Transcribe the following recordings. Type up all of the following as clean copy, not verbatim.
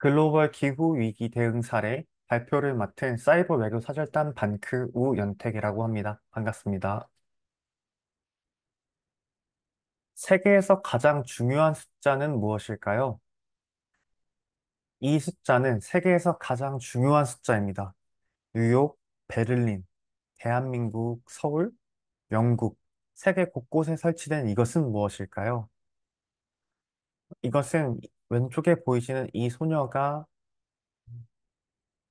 글로벌 기후 위기 대응 사례 발표를 맡은 사이버 외교 사절단 반크 우연택이라고 합니다. 반갑습니다. 세계에서 가장 중요한 숫자는 무엇일까요? 이 숫자는 세계에서 가장 중요한 숫자입니다. 뉴욕, 베를린, 대한민국, 서울, 영국, 세계 곳곳에 설치된 이것은 무엇일까요? 이것은 왼쪽에 보이시는 이 소녀가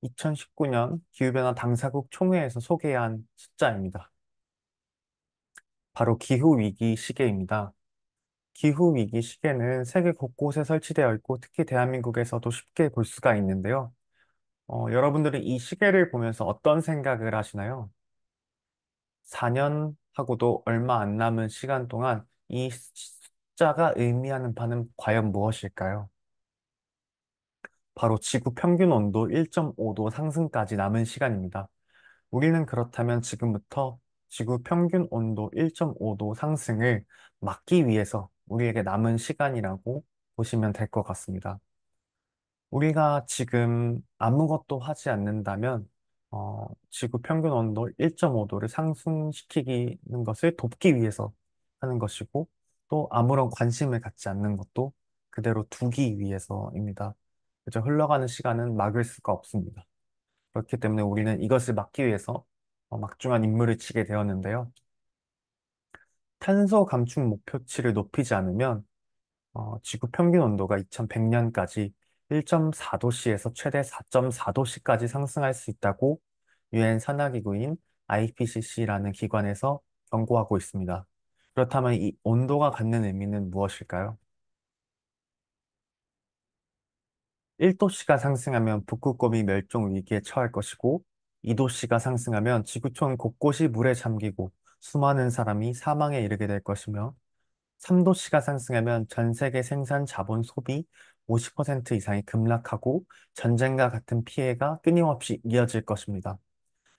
2019년 기후변화 당사국 총회에서 소개한 숫자입니다. 바로 기후위기 시계입니다. 기후위기 시계는 세계 곳곳에 설치되어 있고 특히 대한민국에서도 쉽게 볼 수가 있는데요. 여러분들은 이 시계를 보면서 어떤 생각을 하시나요? 4년하고도 얼마 안 남은 시간 동안 이 숫자가 의미하는 바는 과연 무엇일까요? 바로 지구 평균 온도 1.5도 상승까지 남은 시간입니다. 우리는 그렇다면 지금부터 지구 평균 온도 1.5도 상승을 막기 위해서 우리에게 남은 시간이라고 보시면 될 것 같습니다. 우리가 지금 아무것도 하지 않는다면, 지구 평균 온도 1.5도를 상승시키는 것을 돕기 위해서 하는 것이고, 또 아무런 관심을 갖지 않는 것도 그대로 두기 위해서입니다. 그저 흘러가는 시간은 막을 수가 없습니다. 그렇기 때문에 우리는 이것을 막기 위해서 막중한 임무를 치게 되었는데요. 탄소 감축 목표치를 높이지 않으면 지구 평균 온도가 2100년까지 1.4도씨에서 최대 4.4도씨까지 상승할 수 있다고 유엔 산하기구인 IPCC라는 기관에서 경고하고 있습니다. 그렇다면 이 온도가 갖는 의미는 무엇일까요? 1도씨가 상승하면 북극곰이 멸종 위기에 처할 것이고, 2도씨가 상승하면 지구촌 곳곳이 물에 잠기고 수많은 사람이 사망에 이르게 될 것이며, 3도씨가 상승하면 전 세계 생산 자본 소비 50% 이상이 급락하고 전쟁과 같은 피해가 끊임없이 이어질 것입니다.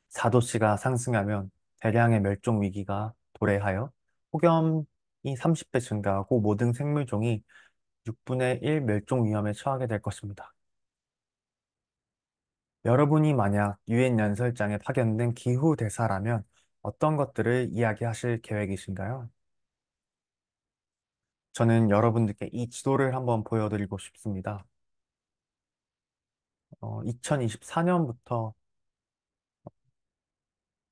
4도씨가 상승하면 대량의 멸종 위기가 도래하여 폭염이 30배 증가하고 모든 생물종이 6분의 1 멸종 위험에 처하게 될 것입니다. 여러분이 만약 유엔 연설장에 파견된 기후 대사라면 어떤 것들을 이야기하실 계획이신가요? 저는 여러분들께 이 지도를 한번 보여드리고 싶습니다. 2024년부터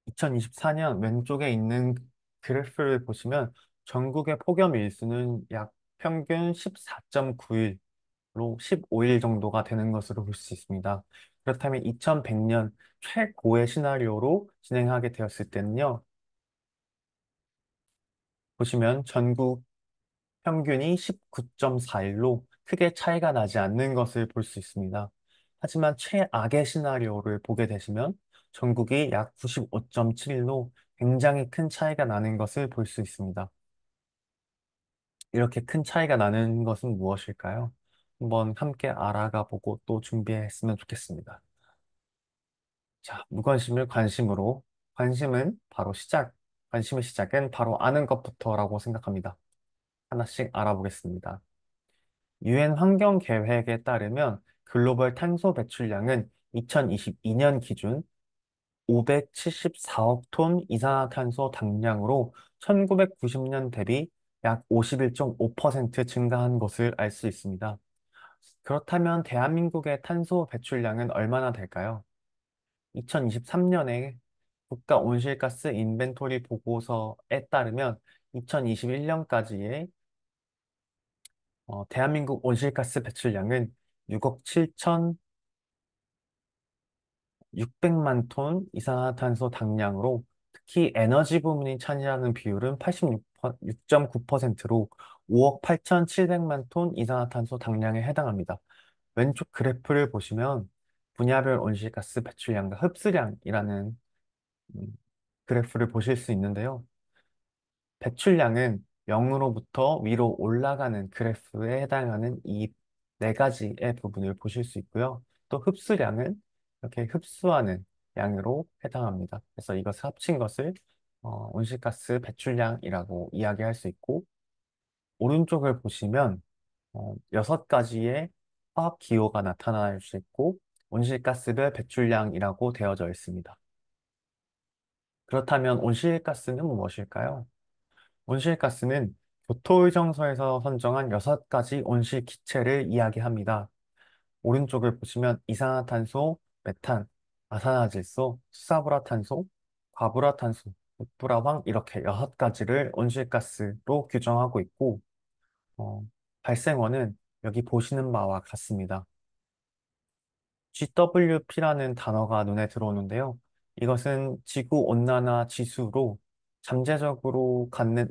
2024년 왼쪽에 있는 그래프를 보시면 전국의 폭염 일수는 약 평균 14.9일로 15일 정도가 되는 것으로 볼 수 있습니다. 그렇다면 2100년 최고의 시나리오로 진행하게 되었을 때는요, 보시면 전국 평균이 19.4일로 크게 차이가 나지 않는 것을 볼 수 있습니다. 하지만 최악의 시나리오를 보게 되시면 전국이 약 95.7일로 굉장히 큰 차이가 나는 것을 볼 수 있습니다. 이렇게 큰 차이가 나는 것은 무엇일까요? 한번 함께 알아가 보고 또 준비했으면 좋겠습니다. 자, 무관심을 관심으로. 관심의 시작은 바로 아는 것부터라고 생각합니다. 하나씩 알아보겠습니다. 유엔 환경 계획에 따르면 글로벌 탄소 배출량은 2022년 기준 574억 톤 이산화탄소 당량으로 1990년 대비 약 51.5% 증가한 것을 알 수 있습니다. 그렇다면 대한민국의 탄소 배출량은 얼마나 될까요? 2023년에 국가 온실가스 인벤토리 보고서에 따르면 2021년까지의 대한민국 온실가스 배출량은 6억 7,600만 톤 이산화탄소 당량으로 특히 에너지 부문이 차지하는 비율은 86.9%로 5억 8,700만 톤 이산화탄소 당량에 해당합니다. 왼쪽 그래프를 보시면 분야별 온실가스 배출량과 흡수량이라는 음, 그래프를 보실 수 있는데요. 배출량은 0으로부터 위로 올라가는 그래프에 해당하는 이 네 가지의 부분을 보실 수 있고요. 또 흡수량은 이렇게 흡수하는 양으로 해당합니다. 그래서 이것을 합친 것을 온실가스 배출량이라고 이야기할 수 있고, 오른쪽을 보시면 여섯 가지의 화학 기호가 나타날 수 있고 온실가스별 배출량이라고 되어져 있습니다. 그렇다면 온실가스는 무엇일까요? 온실가스는 교토의정서에서 선정한 6가지 온실기체를 이야기합니다. 오른쪽을 보시면 이산화탄소, 메탄, 아산화질소, 수사불화탄소, 과불화탄소, 북불화황 이렇게 6가지를 온실가스로 규정하고 있고 어, 발생원은 여기 보시는 바와 같습니다. GWP라는 단어가 눈에 들어오는데요. 이것은 지구온난화 지수로 잠재적으로 갖는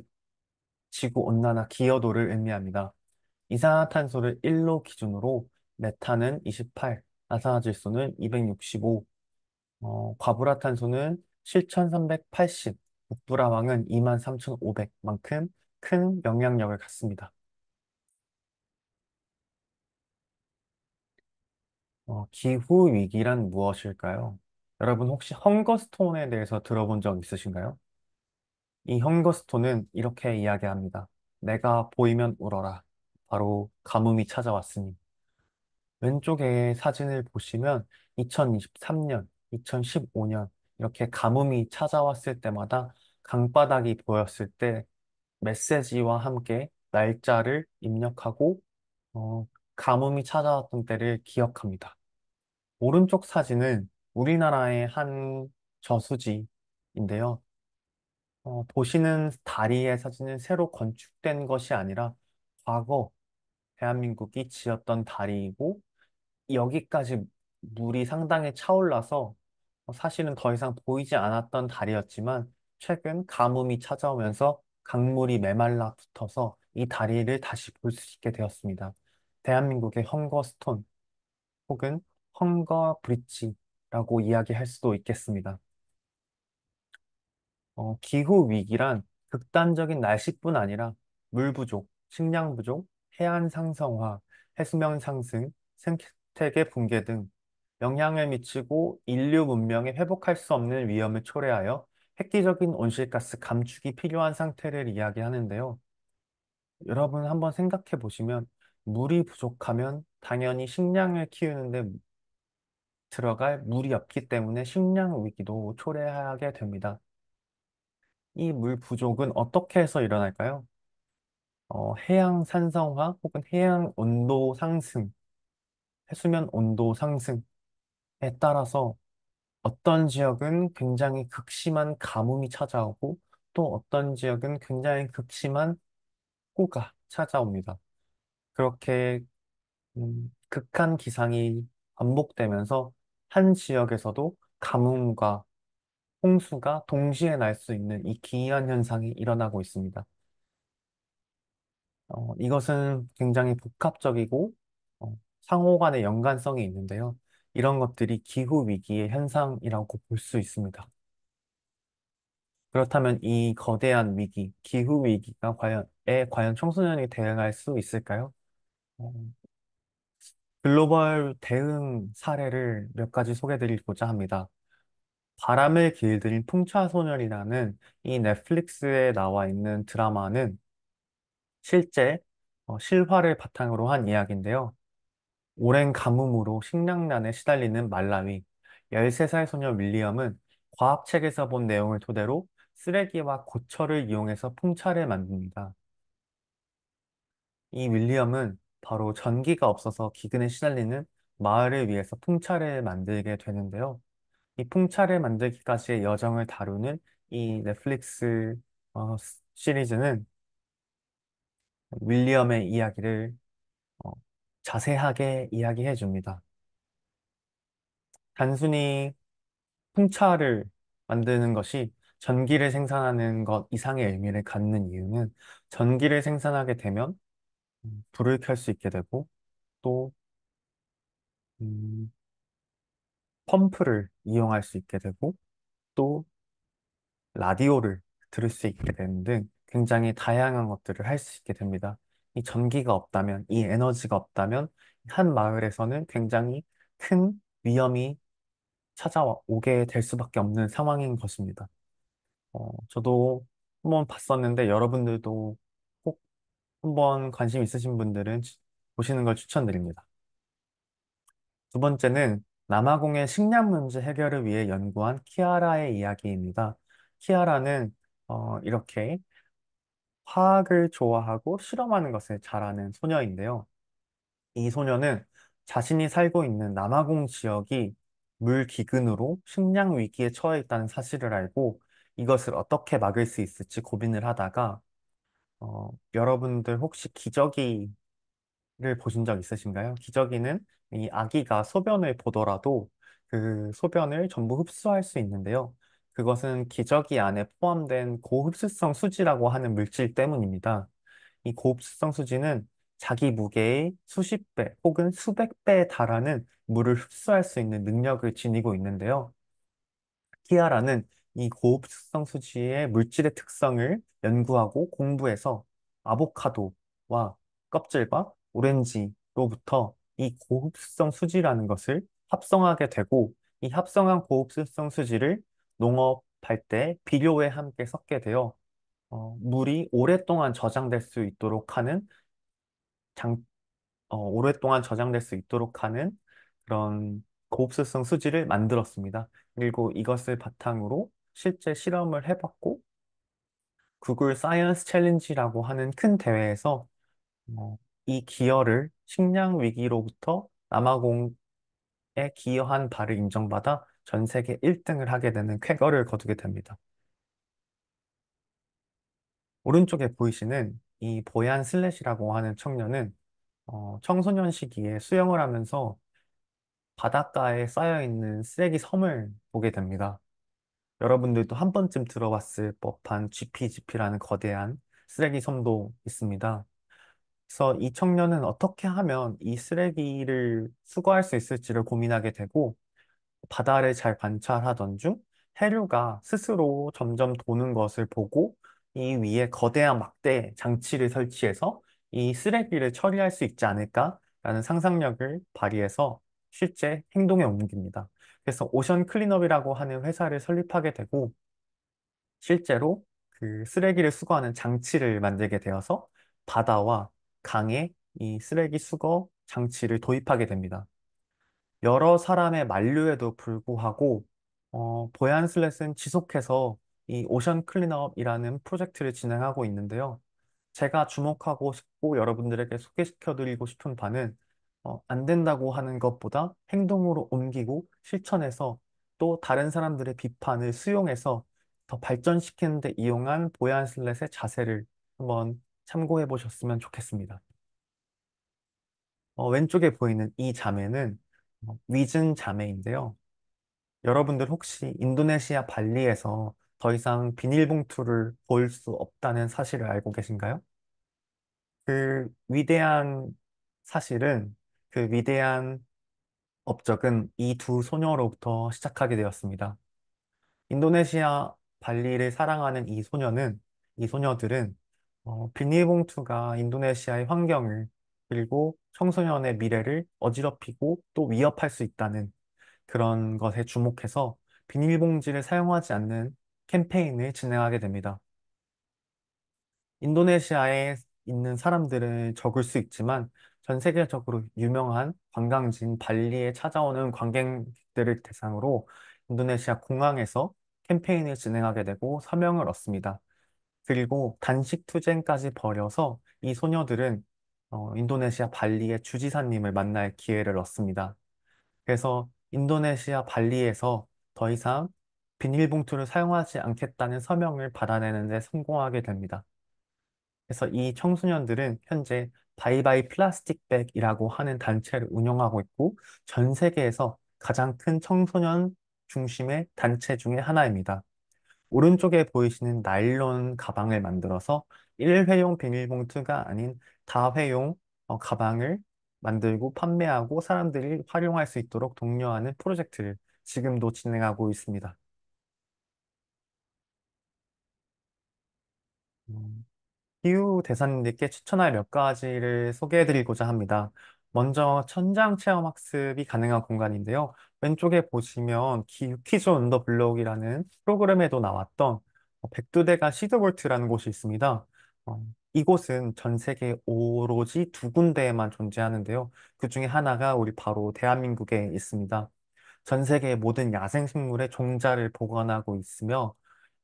지구온난화 기여도를 의미합니다. 이산화탄소를 1로 기준으로 메탄은 28, 아산화질소는 265, 과불화탄소는 7,380, 북불화황은 23,500만큼 큰 영향력을 갖습니다. 기후 위기란 무엇일까요? 여러분 혹시 헝거스톤에 대해서 들어본 적 있으신가요? 이 헝거스톤은 이렇게 이야기합니다. 내가 보이면 울어라. 바로 가뭄이 찾아왔으니. 왼쪽에 사진을 보시면 2023년, 2015년 이렇게 가뭄이 찾아왔을 때마다 강바닥이 보였을 때 메시지와 함께 날짜를 입력하고 어, 가뭄이 찾아왔던 때를 기억합니다. 오른쪽 사진은 우리나라의 한 저수지인데요. 보시는 다리의 사진은 새로 건축된 것이 아니라 과거 대한민국이 지었던 다리이고 여기까지 물이 상당히 차올라서 사실은 더 이상 보이지 않았던 다리였지만 최근 가뭄이 찾아오면서 강물이 메말라 붙어서 이 다리를 다시 볼 수 있게 되었습니다. 대한민국의 헝거스톤 혹은 헝거 브릿지라고 이야기할 수도 있겠습니다. 기후 위기란 극단적인 날씨뿐 아니라 물 부족, 식량 부족, 해안 상성화, 해수면 상승, 생태계 붕괴 등 영향을 미치고 인류 문명에 회복할 수 없는 위험을 초래하여 획기적인 온실가스 감축이 필요한 상태를 이야기하는데요. 여러분 한번 생각해 보시면 물이 부족하면 당연히 식량을 키우는데 들어갈 물이 없기 때문에 식량 위기도 초래하게 됩니다. 이 물 부족은 어떻게 해서 일어날까요? 해양 산성화 혹은 해양 온도 상승, 해수면 온도 상승에 따라서 어떤 지역은 굉장히 극심한 가뭄이 찾아오고 또 어떤 지역은 굉장히 극심한 호가 찾아옵니다. 그렇게 극한 기상이 반복되면서 한 지역에서도 가뭄과 홍수가 동시에 날 수 있는 이 기이한 현상이 일어나고 있습니다. 이것은 굉장히 복합적이고 상호 간의 연관성이 있는데요. 이런 것들이 기후 위기의 현상이라고 볼 수 있습니다. 그렇다면 이 거대한 위기, 기후 위기가 과연 청소년이 대응할 수 있을까요? 어, 글로벌 대응 사례를 몇 가지 소개드리고자 합니다. 바람을 길들인 풍차소년이라는 이 넷플릭스에 나와 있는 드라마는 실제 실화를 바탕으로 한 이야기인데요. 오랜 가뭄으로 식량난에 시달리는 말라위, 13살 소녀 윌리엄은 과학책에서 본 내용을 토대로 쓰레기와 고철을 이용해서 풍차를 만듭니다. 이 윌리엄은 바로 전기가 없어서 기근에 시달리는 마을을 위해서 풍차를 만들게 되는데요. 이 풍차를 만들기까지의 여정을 다루는 이 넷플릭스 시리즈는 윌리엄의 이야기를 어, 자세하게 이야기해 줍니다. 단순히 풍차를 만드는 것이 전기를 생산하는 것 이상의 의미를 갖는 이유는 전기를 생산하게 되면 불을 켤 수 있게 되고 또 음, 펌프를 이용할 수 있게 되고 또 라디오를 들을 수 있게 되는 등 굉장히 다양한 것들을 할 수 있게 됩니다. 이 전기가 없다면, 이 에너지가 없다면 한 마을에서는 굉장히 큰 위험이 찾아오게 될 수밖에 없는 상황인 것입니다. 저도 한번 봤었는데 여러분들도 꼭 한번 관심 있으신 분들은 보시는 걸 추천드립니다. 두 번째는 남아공의 식량 문제 해결을 위해 연구한 키아라의 이야기입니다. 키아라는 이렇게 화학을 좋아하고 실험하는 것을 잘하는 소녀인데요. 이 소녀는 자신이 살고 있는 남아공 지역이 물 기근으로 식량 위기에 처해 있다는 사실을 알고 이것을 어떻게 막을 수 있을지 고민을 하다가 여러분들 혹시 기저귀를 보신 적 있으신가요? 기저귀는 이 아기가 소변을 보더라도 그 소변을 전부 흡수할 수 있는데요. 그것은 기저귀 안에 포함된 고흡수성 수지라고 하는 물질 때문입니다. 이 고흡수성 수지는 자기 무게의 수십 배 혹은 수백 배에 달하는 물을 흡수할 수 있는 능력을 지니고 있는데요. 키아라는 이 고흡수성 수지의 물질의 특성을 연구하고 공부해서 아보카도와 껍질과 오렌지로부터 이 고흡수성 수지라는 것을 합성하게 되고 이 합성한 고흡수성 수지를 농업할 때 비료에 함께 섞게 되어 물이 오랫동안 저장될 수 있도록 하는 오랫동안 저장될 수 있도록 하는 그런 고흡수성 수지를 만들었습니다. 그리고 이것을 바탕으로 실제 실험을 해봤고, 구글 사이언스 챌린지라고 하는 큰 대회에서 이 기여를 식량 위기로부터 남아공에 기여한 바를 인정받아 전 세계 1등을 하게 되는 쾌거를 거두게 됩니다. 오른쪽에 보이시는 이 보얀 슬랫이라고 하는 청년은 청소년 시기에 수영을 하면서 바닷가에 쌓여있는 쓰레기 섬을 보게 됩니다. 여러분들도 한 번쯤 들어봤을 법한 GPGP라는 거대한 쓰레기 섬도 있습니다. 그래서 이 청년은 어떻게 하면 이 쓰레기를 수거할 수 있을지를 고민하게 되고 바다를 잘 관찰하던 중 해류가 스스로 점점 도는 것을 보고 이 위에 거대한 막대 장치를 설치해서 이 쓰레기를 처리할 수 있지 않을까라는 상상력을 발휘해서 실제 행동에 옮깁니다. 그래서 오션 클린업이라고 하는 회사를 설립하게 되고 실제로 그 쓰레기를 수거하는 장치를 만들게 되어서 바다와 강에 이 쓰레기 수거 장치를 도입하게 됩니다. 여러 사람의 만류에도 불구하고 보얀슬렛은 지속해서 이 오션 클린업이라는 프로젝트를 진행하고 있는데요. 제가 주목하고 싶고 여러분들에게 소개시켜드리고 싶은 바는 안 된다고 하는 것보다 행동으로 옮기고 실천해서 또 다른 사람들의 비판을 수용해서 더 발전시키는 데 이용한 보얀슬렛의 자세를 한번 참고해 보셨으면 좋겠습니다. 왼쪽에 보이는 이 자매는 위즌 자매인데요. 여러분들 혹시 인도네시아 발리에서 더 이상 비닐봉투를 볼 수 없다는 사실을 알고 계신가요? 그 위대한 사실은 그 위대한 업적은 이 두 소녀로부터 시작하게 되었습니다. 인도네시아 발리를 사랑하는 이 소녀들은 비닐봉투가 인도네시아의 환경을 그리고 청소년의 미래를 어지럽히고 또 위협할 수 있다는 그런 것에 주목해서 비닐봉지를 사용하지 않는 캠페인을 진행하게 됩니다. 인도네시아에 있는 사람들은 적을 수 있지만 전 세계적으로 유명한 관광지인 발리에 찾아오는 관광객들을 대상으로 인도네시아 공항에서 캠페인을 진행하게 되고 서명을 얻습니다. 그리고 단식 투쟁까지 벌여서 이 소녀들은 인도네시아 발리의 주지사님을 만날 기회를 얻습니다. 그래서 인도네시아 발리에서 더 이상 비닐봉투를 사용하지 않겠다는 서명을 받아내는 데 성공하게 됩니다. 그래서 이 청소년들은 현재 바이바이 플라스틱 백이라고 하는 단체를 운영하고 있고 전 세계에서 가장 큰 청소년 중심의 단체 중에 하나입니다. 오른쪽에 보이시는 나일론 가방을 만들어서 일회용 비닐봉투가 아닌 다회용 가방을 만들고 판매하고 사람들이 활용할 수 있도록 독려하는 프로젝트를 지금도 진행하고 있습니다. 음, 기후 대사님들께 추천할 몇 가지를 소개해드리고자 합니다. 먼저 천장 체험 학습이 가능한 공간인데요. 왼쪽에 보시면 퀴즈 온 더 블록이라는 프로그램에도 나왔던 백두대간 시드볼트라는 곳이 있습니다. 이곳은 전 세계 오로지 두 군데에만 존재하는데요. 그 중에 하나가 우리 바로 대한민국에 있습니다. 전 세계 모든 야생식물의 종자를 보관하고 있으며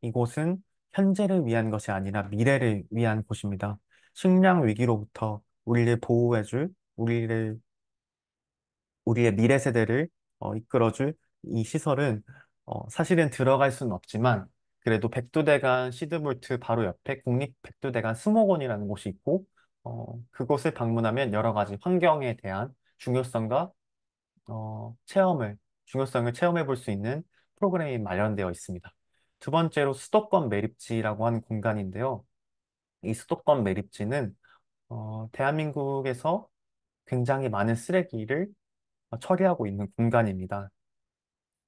이곳은 현재를 위한 것이 아니라 미래를 위한 곳입니다. 식량 위기로부터 우리를 보호해줄, 우리의 미래 세대를 이끌어줄 이 시설은 사실은 들어갈 수는 없지만 그래도 백두대간 시드몰트 바로 옆에 국립백두대간 수목원이라는 곳이 있고 그곳을 방문하면 여러 가지 환경에 대한 중요성과 중요성을 체험해 볼 수 있는 프로그램이 마련되어 있습니다. 두 번째로 수도권 매립지라고 하는 공간인데요. 이 수도권 매립지는 대한민국에서 굉장히 많은 쓰레기를 처리하고 있는 공간입니다.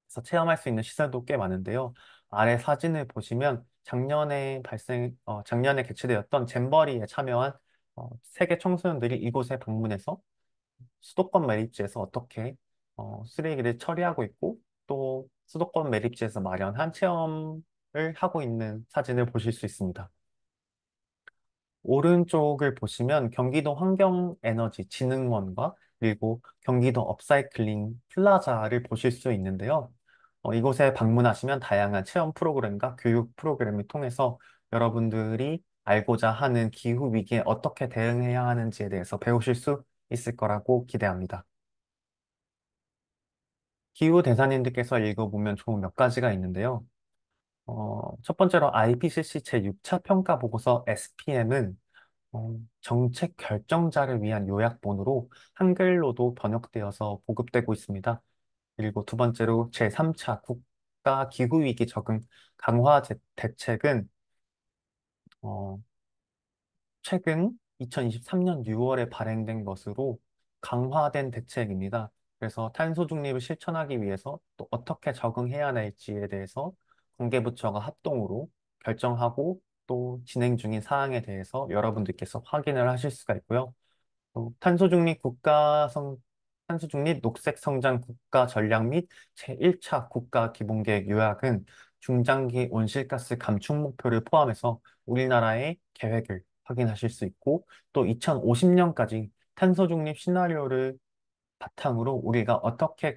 그래서 체험할 수 있는 시설도 꽤 많은데요. 아래 사진을 보시면 작년에 개최되었던 잼버리에 참여한 세계 청소년들이 이곳에 방문해서 수도권 매립지에서 어떻게 쓰레기를 처리하고 있고 또 수도권 매립지에서 마련한 체험을 하고 있는 사진을 보실 수 있습니다. 오른쪽을 보시면 경기도 환경에너지진흥원과 그리고 경기도 업사이클링 플라자를 보실 수 있는데요. 이곳에 방문하시면 다양한 체험 프로그램과 교육 프로그램을 통해서 여러분들이 알고자 하는 기후 위기에 어떻게 대응해야 하는지에 대해서 배우실 수 있을 거라고 기대합니다. 기후 대사님들께서 읽어보면 좋은 몇 가지가 있는데요. 첫 번째로 IPCC 제6차 평가 보고서 SPM은 정책 결정자를 위한 요약본으로 한글로도 번역되어서 보급되고 있습니다. 그리고 두 번째로 제3차 국가 기후위기 적응 강화 대책은 어, 최근 2023년 6월에 발행된 것으로 강화된 대책입니다. 그래서 탄소 중립을 실천하기 위해서 또 어떻게 적응해야 할지에 대해서 관계부처가 합동으로 결정하고 또 진행 중인 사항에 대해서 여러분들께서 확인을 하실 수가 있고요. 탄소 중립 녹색 성장 국가 전략 및 제1차 국가 기본계획 요약은 중장기 온실가스 감축 목표를 포함해서 우리나라의 계획을 확인하실 수 있고 또 2050년까지 탄소 중립 시나리오를 바탕으로 우리가 어떻게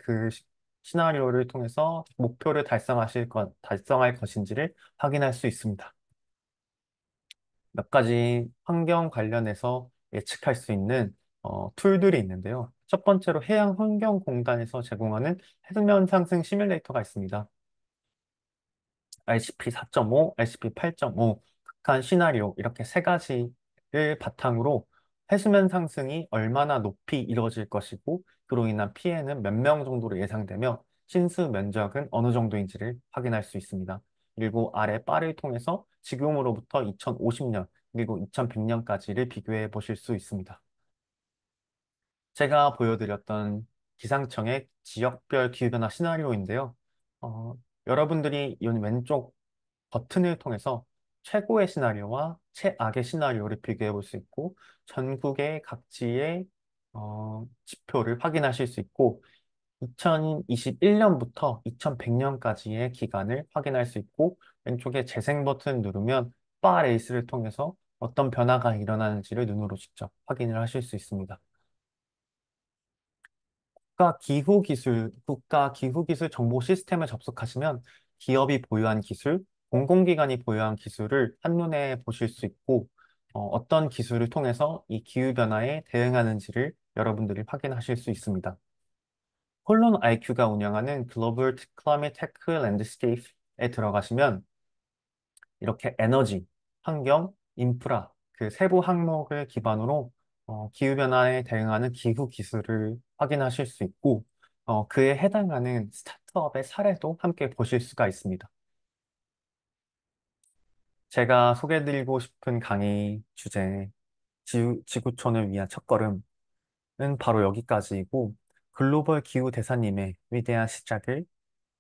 시나리오를 통해서 목표를 달성할 것인지를 확인할 수 있습니다. 몇 가지 환경 관련해서 예측할 수 있는 툴들이 있는데요. 첫 번째로 해양환경공단에서 제공하는 해수면 상승 시뮬레이터가 있습니다. RCP 4.5, RCP 8.5, 극한 시나리오 이렇게 세 가지를 바탕으로 해수면 상승이 얼마나 높이 이루어질 것이고 그로 인한 피해는 몇 명 정도로 예상되며 신수 면적은 어느 정도인지를 확인할 수 있습니다. 그리고 아래 바를 통해서 지금으로부터 2050년 그리고 2100년까지를 비교해 보실 수 있습니다. 제가 보여드렸던 기상청의 지역별 기후변화 시나리오인데요. 어, 여러분들이 이 왼쪽 버튼을 통해서 최고의 시나리오와 최악의 시나리오를 비교해 볼 수 있고 전국의 각지의 지표를 확인하실 수 있고 2021년부터 2100년까지의 기간을 확인할 수 있고 왼쪽에 재생 버튼 누르면 바 레이스를 통해서 어떤 변화가 일어나는지를 눈으로 직접 확인을 하실 수 있습니다. 국가 기후기술 정보 시스템에 접속하시면 기업이 보유한 기술, 공공기관이 보유한 기술을 한눈에 보실 수 있고, 어떤 기술을 통해서 이 기후변화에 대응하는지를 여러분들이 확인하실 수 있습니다. 콜론 IQ가 운영하는 글로벌 클라이밋 테크 랜드스케이프에 들어가시면 이렇게 에너지, 환경, 인프라 그 세부 항목을 기반으로 기후변화에 대응하는 기후 기술을 확인하실 수 있고 그에 해당하는 스타트업의 사례도 함께 보실 수가 있습니다. 제가 소개해드리고 싶은 강의 주제 지구촌을 위한 첫걸음은 바로 여기까지이고 글로벌 기후 대사님의 위대한 시작을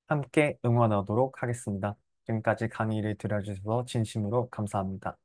함께 응원하도록 하겠습니다. 지금까지 강의를 들어주셔서 진심으로 감사합니다.